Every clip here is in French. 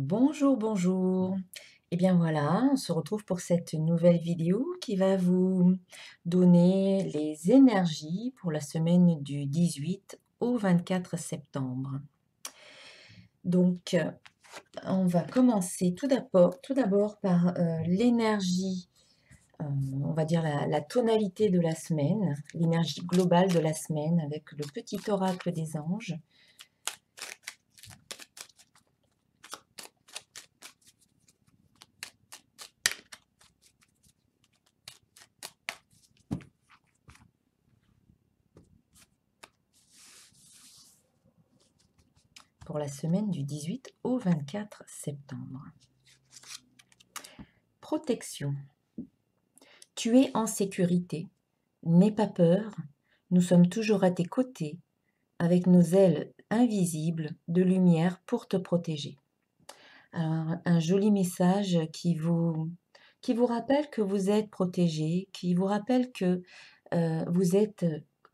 Bonjour, bonjour. Eh bien voilà, on se retrouve pour cette nouvelle vidéo qui va vous donner les énergies pour la semaine du 18 au 24 septembre. Donc, on va commencer tout d'abord par l'énergie, on va dire la tonalité de la semaine, l'énergie globale de la semaine avec le petit oracle des anges. Pour la semaine du 18 au 24 septembre. Protection. Tu es en sécurité, n'aie pas peur, nous sommes toujours à tes côtés, avec nos ailes invisibles de lumière pour te protéger. Alors, un joli message qui vous rappelle que vous êtes protégé, qui vous rappelle que vous êtes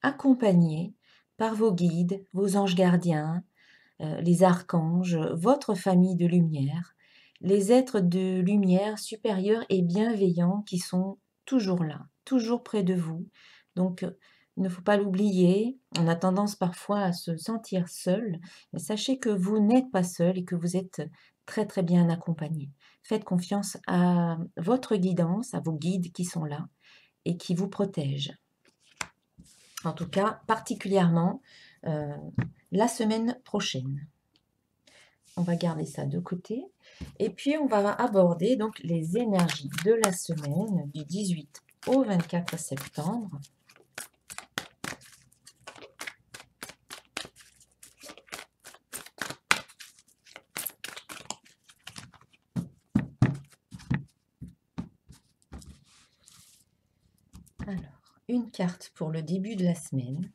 accompagné par vos guides, vos anges gardiens, les archanges, votre famille de lumière, les êtres de lumière supérieurs et bienveillants qui sont toujours là, toujours près de vous. Donc, il ne faut pas l'oublier. On a tendance parfois à se sentir seul, mais sachez que vous n'êtes pas seul et que vous êtes très très bien accompagné. Faites confiance à votre guidance, à vos guides qui sont là et qui vous protègent. En tout cas, particulièrement euh, la semaine prochaine. On va garder ça de côté. Et puis, on va aborder donc les énergies de la semaine du 18 au 24 septembre. Alors, une carte pour le début de la semaine.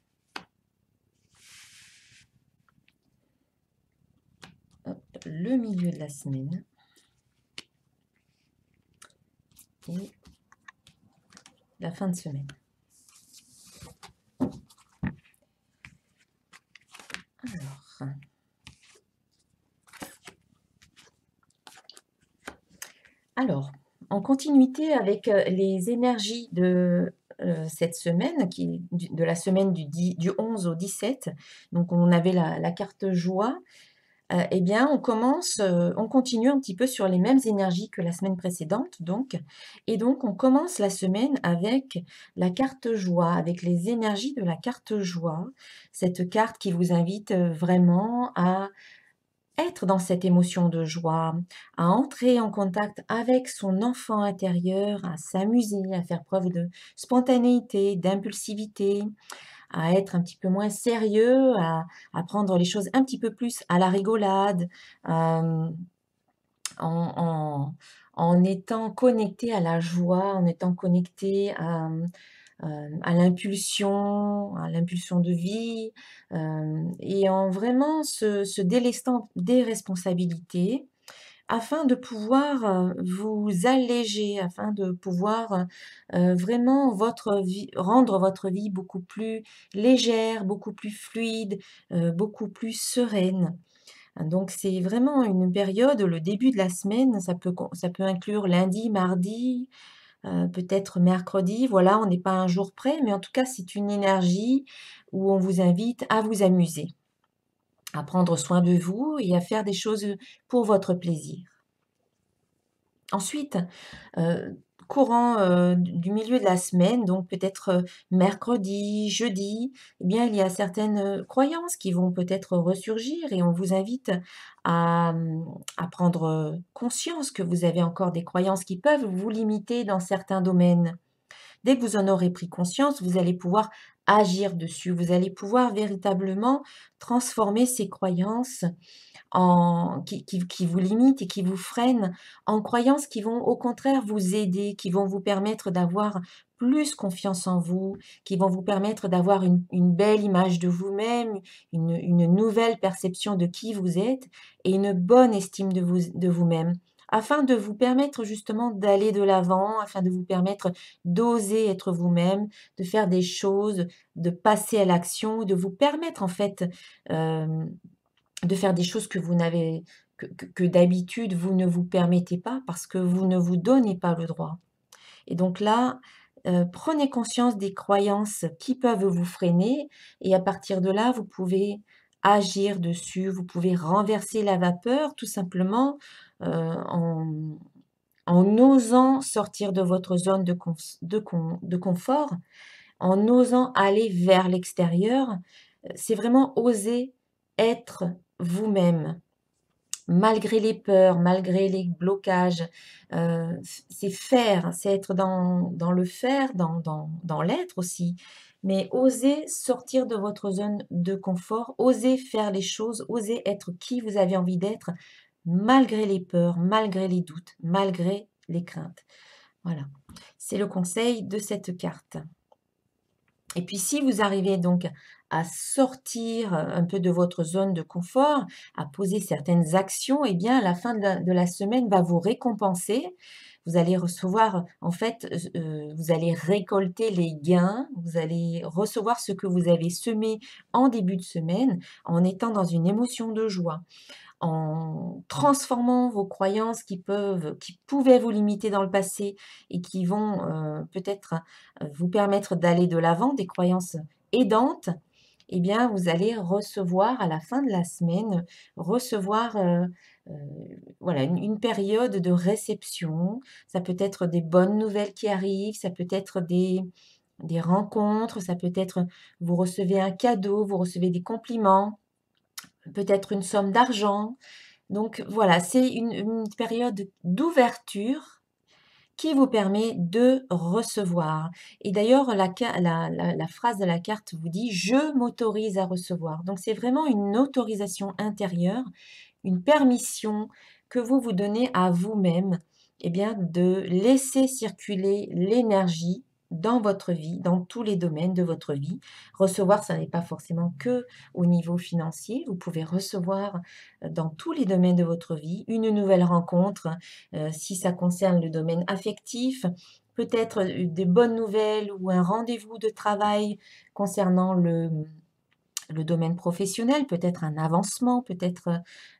Hop, le milieu de la semaine. Et la fin de semaine. Alors, en continuité avec les énergies de cette semaine, de la semaine du 11 au 17, donc on avait la carte joie. Eh bien, on continue un petit peu sur les mêmes énergies que la semaine précédente, donc. Et donc, on commence la semaine avec la carte joie, avec les énergies de la carte joie. Cette carte qui vous invite vraiment à être dans cette émotion de joie, à entrer en contact avec son enfant intérieur, à s'amuser, à faire preuve de spontanéité, d'impulsivité, à être un petit peu moins sérieux, à prendre les choses un petit peu plus à la rigolade, en en étant connecté à la joie, en étant connecté à l'impulsion de vie, et en vraiment se délestant des responsabilités afin de pouvoir, vous alléger, afin de pouvoir, vraiment rendre votre vie beaucoup plus légère, beaucoup plus fluide, beaucoup plus sereine. Donc c'est vraiment une période, le début de la semaine, ça peut inclure lundi, mardi, peut-être mercredi. Voilà, on n'est pas à un jour près, mais en tout cas, c'est une énergie où on vous invite à vous amuser, à prendre soin de vous et à faire des choses pour votre plaisir. Ensuite, heu, courant, du milieu de la semaine, donc peut-être, mercredi, jeudi, eh bien, il y a certaines, croyances qui vont peut-être ressurgir et on vous invite à prendre, conscience que vous avez encore des croyances qui peuvent vous limiter dans certains domaines. Dès que vous en aurez pris conscience, vous allez pouvoir agir dessus. Vous allez pouvoir véritablement transformer ces croyances qui vous limitent et qui vous freinent en croyances qui vont au contraire vous aider, qui vont vous permettre d'avoir plus confiance en vous, qui vont vous permettre d'avoir une belle image de vous-même, une nouvelle perception de qui vous êtes et une bonne estime de vous-même. Afin de vous permettre justement d'aller de l'avant, afin de vous permettre d'oser être vous-même, de faire des choses, de passer à l'action, de vous permettre en fait, hem de faire des choses que vous n'avez que d'habitude vous ne vous permettez pas parce que vous ne vous donnez pas le droit. Et donc là, prenez conscience des croyances qui peuvent vous freiner et à partir de là, vous pouvez agir dessus, vous pouvez renverser la vapeur tout simplement, en osant sortir de votre zone de confort, en osant aller vers l'extérieur. C'est vraiment oser être vous-même. Malgré les peurs, malgré les blocages, c'est faire, c'est être dans le faire, dans l'être aussi. Mais oser sortir de votre zone de confort, oser faire les choses, oser être qui vous avez envie d'être, malgré les peurs, malgré les doutes, malgré les craintes. Voilà, c'est le conseil de cette carte. Et puis si vous arrivez donc à sortir un peu de votre zone de confort, à poser certaines actions, eh bien la fin de la semaine va vous récompenser. Vous allez recevoir, en fait, vous allez récolter les gains, vous allez recevoir ce que vous avez semé en début de semaine en étant dans une émotion de joie, en transformant vos croyances qui pouvaient vous limiter dans le passé et qui vont, peut-être, vous permettre d'aller de l'avant, des croyances aidantes, eh bien, vous allez recevoir à la fin de la semaine, recevoir, heu, voilà, une période de réception. Ça peut être des bonnes nouvelles qui arrivent, ça peut être des rencontres, ça peut être vous recevez un cadeau, vous recevez des compliments, peut-être une somme d'argent. Donc voilà, c'est une période d'ouverture qui vous permet de recevoir. Et d'ailleurs, la phrase de la carte vous dit: «Je m'autorise à recevoir». Donc c'est vraiment une autorisation intérieure, une permission que vous vous donnez à vous-même, eh bien, de laisser circuler l'énergie dans votre vie, dans tous les domaines de votre vie. Recevoir, ça n'est pas forcément que au niveau financier. Vous pouvez recevoir dans tous les domaines de votre vie une nouvelle rencontre, si ça concerne le domaine affectif, peut-être des bonnes nouvelles ou un rendez-vous de travail concernant le domaine professionnel, peut-être un avancement, peut-être,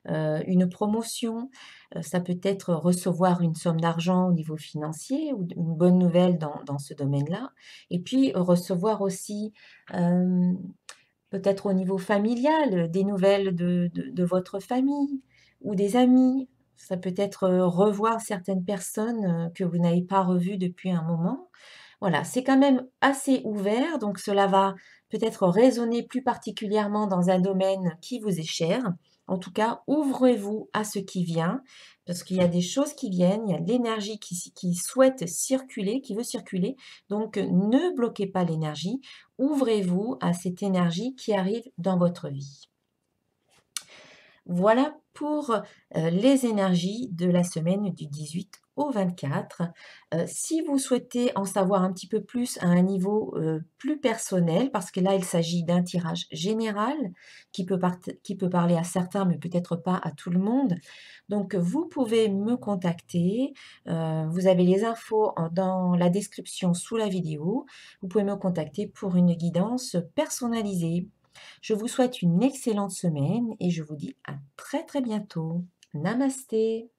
une promotion, ça peut être recevoir une somme d'argent au niveau financier ou une bonne nouvelle dans ce domaine-là et puis recevoir aussi, hem, peut-être au niveau familial, des nouvelles de votre famille ou des amis. Ça peut être, revoir certaines personnes, que vous n'avez pas revues depuis un moment. Voilà, c'est quand même assez ouvert, donc cela va peut-être résonner plus particulièrement dans un domaine qui vous est cher. En tout cas, ouvrez-vous à ce qui vient, parce qu'il y a des choses qui viennent, il y a de l'énergie qui souhaite circuler, qui veut circuler. Donc, ne bloquez pas l'énergie, ouvrez-vous à cette énergie qui arrive dans votre vie. Voilà pour, les énergies de la semaine du 18 au 24. Si vous souhaitez en savoir un petit peu plus à un niveau, plus personnel, parce que là, il s'agit d'un tirage général qui peut parler à certains, mais peut-être pas à tout le monde. Donc vous pouvez me contacter, vous avez les infos dans la description sous la vidéo. Vous pouvez me contacter pour une guidance personnalisée. Je vous souhaite une excellente semaine et je vous dis à très très bientôt. Namasté.